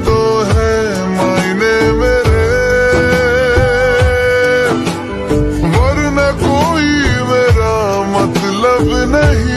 तो है मायने मेरे, वरना कोई मेरा मतलब नहीं।